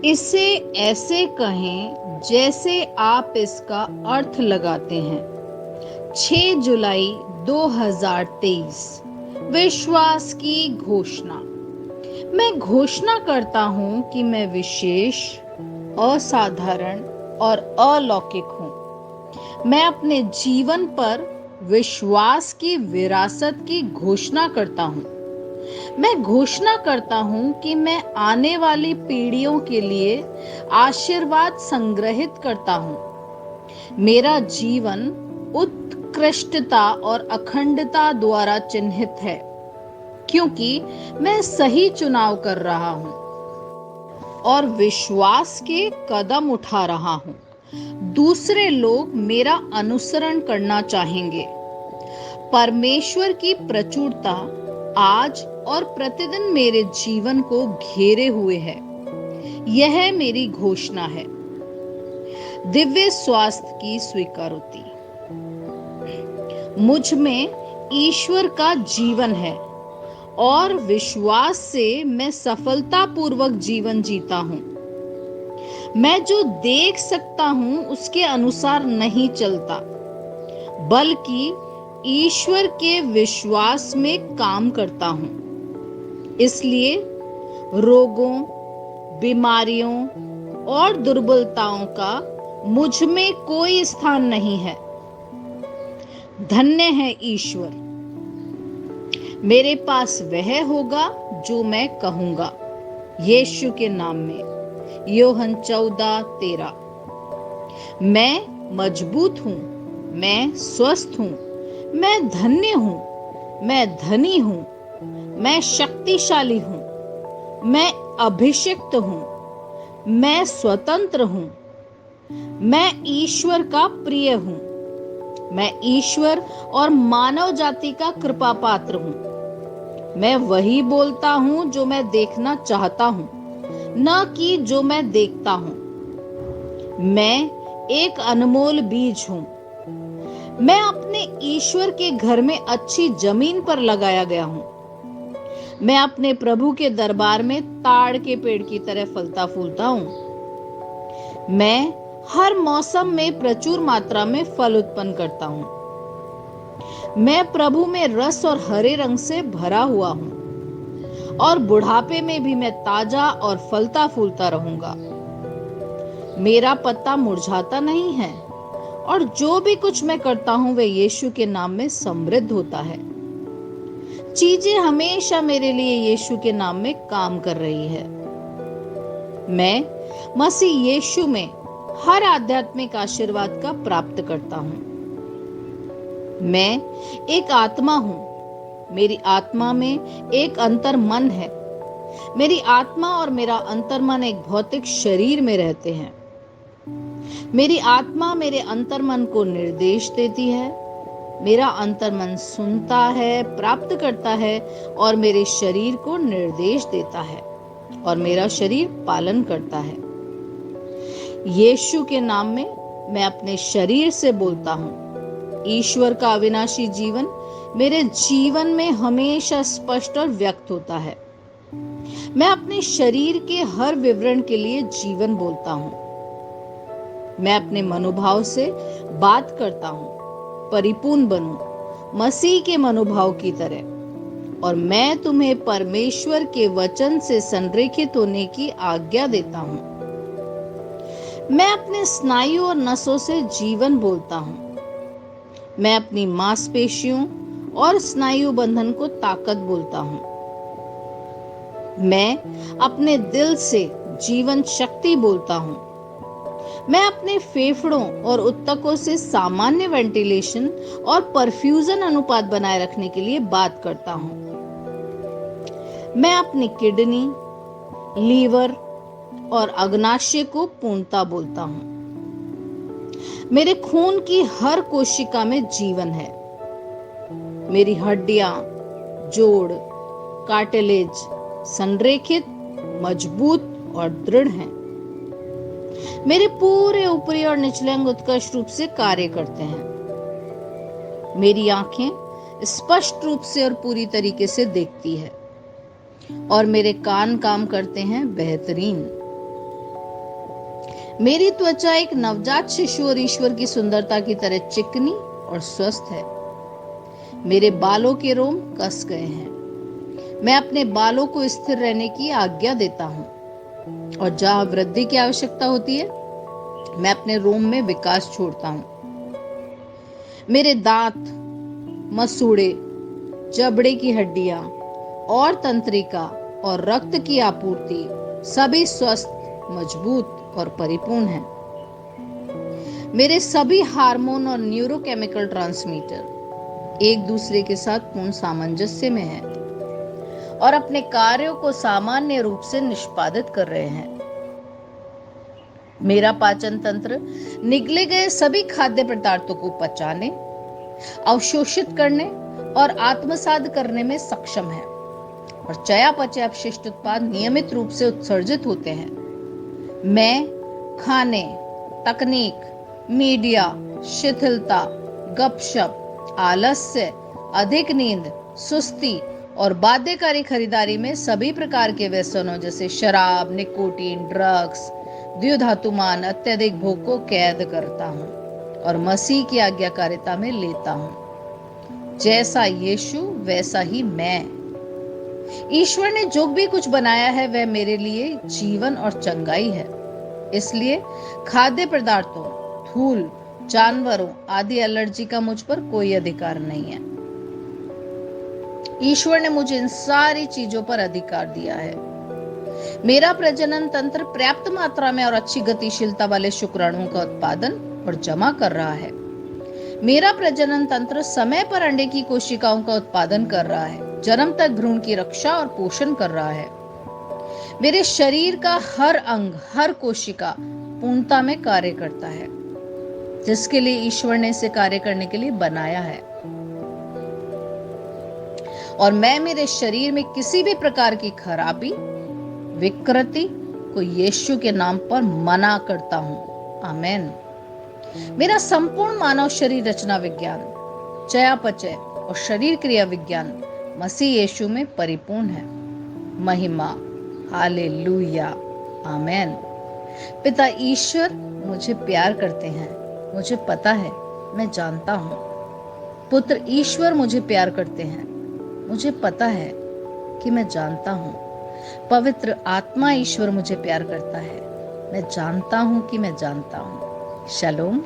इसे ऐसे कहें जैसे आप इसका अर्थ लगाते हैं। 6 जुलाई 2023। विश्वास की घोषणा। मैं घोषणा करता हूं कि मैं विशेष, असाधारण और अलौकिक हूं। मैं अपने जीवन पर विश्वास की विरासत की घोषणा करता हूं। मैं घोषणा करता हूं कि मैं आने वाली पीढ़ियों के लिए आशीर्वाद संग्रहित करता हूं। मेरा जीवन उत्कृष्टता और अखंडता द्वारा चिन्हित है, क्योंकि मैं सही चुनाव कर रहा हूं और विश्वास के कदम उठा रहा हूं। दूसरे लोग मेरा अनुसरण करना चाहेंगे। परमेश्वर की प्रचुरता आज और प्रतिदिन मेरे जीवन को घेरे हुए है। यह मेरी घोषणा है। दिव्य स्वास्थ्य की स्वीकृति। मुझ में ईश्वर का जीवन है और विश्वास से मैं सफलतापूर्वक जीवन जीता हूं। मैं जो देख सकता हूं उसके अनुसार नहीं चलता, बल्कि ईश्वर के विश्वास में काम करता हूं। इसलिए रोगों, बीमारियों और दुर्बलताओं का मुझ में कोई स्थान नहीं है। धन्य है ईश्वर। मेरे पास वह होगा जो मैं कहूंगा। यीशु के नाम में। योहन 14:13। मैं मजबूत हूं, मैं स्वस्थ हूं, मैं धन्य हूं, मैं धनी हूं, मैं शक्तिशाली हूं, मैं अभिषिक्त हूं, मैं स्वतंत्र हूं, मैं ईश्वर का प्रिय हूं, मैं ईश्वर और मानव जाति का कृपा पात्र हूं। मैं वही बोलता हूं जो मैं देखना चाहता हूं, न कि जो मैं देखता हूं। मैं एक अनमोल बीज हूं। मैं अपने ईश्वर के घर में अच्छी जमीन पर लगाया गया हूं। मैं अपने प्रभु के दरबार में ताड़ के पेड़ की तरह फलता फूलता हूं। मैं हर मौसम में प्रचुर मात्रा में फल उत्पन्न करता हूं। मैं प्रभु में रस और हरे रंग से भरा हुआ हूं और बुढ़ापे में भी मैं ताजा और फलता फूलता रहूंगा। मेरा पत्ता मुरझाता नहीं है और जो भी कुछ मैं करता हूं वह यीशु के नाम में समृद्ध होता है। चीजें हमेशा मेरे लिए यीशु के नाम में काम कर रही है। मैं मसीह यीशु में हर आध्यात्मिक आशीर्वाद का प्राप्त करता हूं। मैं एक आत्मा हूं। मेरी आत्मा में एक अंतर मन है। मेरी आत्मा और मेरा अंतर मन एक भौतिक शरीर में रहते हैं। मेरी आत्मा मेरे अंतर मन को निर्देश देती है। मेरा अंतर मन सुनता है, प्राप्त करता है और मेरे शरीर को निर्देश देता है और मेरा शरीर पालन करता है। यीशु के नाम में मैं अपने शरीर से बोलता हूं। ईश्वर का अविनाशी जीवन मेरे जीवन में हमेशा स्पष्ट और व्यक्त होता है। मैं अपने शरीर के हर विवरण के लिए जीवन बोलता हूं। मैं अपने मनोभाव से बात करता हूं। परिपूर्ण बनो मसीह के मनोभाव की तरह, और मैं तुम्हें परमेश्वर के वचन से संरेखित होने की आज्ञा देता हूं। मैं अपने स्नायु और नसों से जीवन बोलता हूं। मैं अपनी मांसपेशियों और स्नायु बंधन को ताकत बोलता हूं। मैं अपने दिल से जीवन शक्ति बोलता हूं। मैं अपने फेफड़ों और उत्तकों से सामान्य वेंटिलेशन और परफ्यूजन अनुपात बनाए रखने के लिए बात करता हूं। मैं अपनी किडनी, लीवर और अग्नाशय को पूर्णता बोलता हूं। मेरे खून की हर कोशिका में जीवन है। मेरी हड्डियां, जोड़, कार्टिलेज संरेखित, मजबूत और दृढ़ हैं। मेरे पूरे ऊपरी और निचले अंग उत्कृष्ट रूप से कार्य करते हैं। मेरी आंखें स्पष्ट रूप से और पूरी तरीके से देखती है और मेरे कान काम करते हैं बेहतरीन। मेरी त्वचा एक नवजात शिशु और ईश्वर की सुंदरता की तरह चिकनी और स्वस्थ है। मेरे बालों के रोम कस गए हैं। मैं अपने बालों को स्थिर रहने की आज्ञा देता हूँ, और जहाँ वृद्धि की आवश्यकता होती है, मैं अपने रोम में विकास छोड़ता हूँ। मेरे दांत, मसूड़े, जबड़े की हड्डियां और तंत्रिका और रक्त की आपूर्ति सभी स्वस्थ, मजबूत और परिपूर्ण हैं। मेरे सभी हार्मोन और न्यूरोकेमिकल ट्रांसमीटर एक दूसरे के साथ पूर्ण सामंजस्य में हैं और अपने कार्यों को सामान्य रूप से निष्पादित कर रहे हैं। मेरा पाचन तंत्र निगले गए सभी खाद्य पदार्थों को पचाने, अवशोषित करने और आत्मसात करने में सक्षम है, और चयापचय अपशिष्ट उत्पाद नियमित रूप से उत्सर्जित होते हैं। मैं खाने, तकनीक, मीडिया, शिथिलता, गपशप, आलस्य, अधिक नींद, सुस्ती और बाध्यकारी खरीदारी में सभी प्रकार के व्यसनों जैसे शराब, निकोटीन, ड्रग्स, द्युधातुमान, अत्यधिक भोग को कैद करता हूँ और मसीह की आज्ञाकारिता में लेता हूँ। जैसा यीशु वैसा ही मैं। ईश्वर ने जो भी कुछ बनाया है वह मेरे लिए जीवन और चंगाई है। इसलिए खाद्य पदार्थों, धूल, जानवरों आदि एलर्जी का मुझ पर कोई अधिकार नहीं है। ईश्वर ने मुझे इन सारी चीजों पर अधिकार दिया है। मेरा प्रजनन तंत्र पर्याप्त मात्रा में और अच्छी गतिशीलता वाले शुक्राणुओं का उत्पादन और जमा कर रहा है। मेरा प्रजनन तंत्र समय पर अंडे की कोशिकाओं का उत्पादन कर रहा है, जन्म तक भ्रूण की रक्षा और पोषण कर रहा है। मेरे शरीर का हर अंग, हर कोशिका पूर्णता में कार्य करता है, जिसके लिए ईश्वर ने इसे कार्य करने के लिए बनाया है। और मैं मेरे शरीर में किसी भी प्रकार की खराबी, विकृति को यीशु के नाम पर मना करता हूँ। आमीन। मेरा संपूर्ण मानव शरीर रचना विज्ञान, चयापचय और शरीर क्रिया विज्ञान मसीह यीशु में परिपूर्ण है। महिमा, हालेलुया, आमीन। पिता ईश्वर मुझे प्यार करते हैं, मुझे पता है, मैं जानता हूँ। पुत्र ईश्वर मुझे प्यार करते हैं, मुझे पता है कि मैं जानता हूँ। पवित्र आत्मा ईश्वर मुझे प्यार करता है, मैं जानता हूँ कि मैं जानता हूँ। शलोम।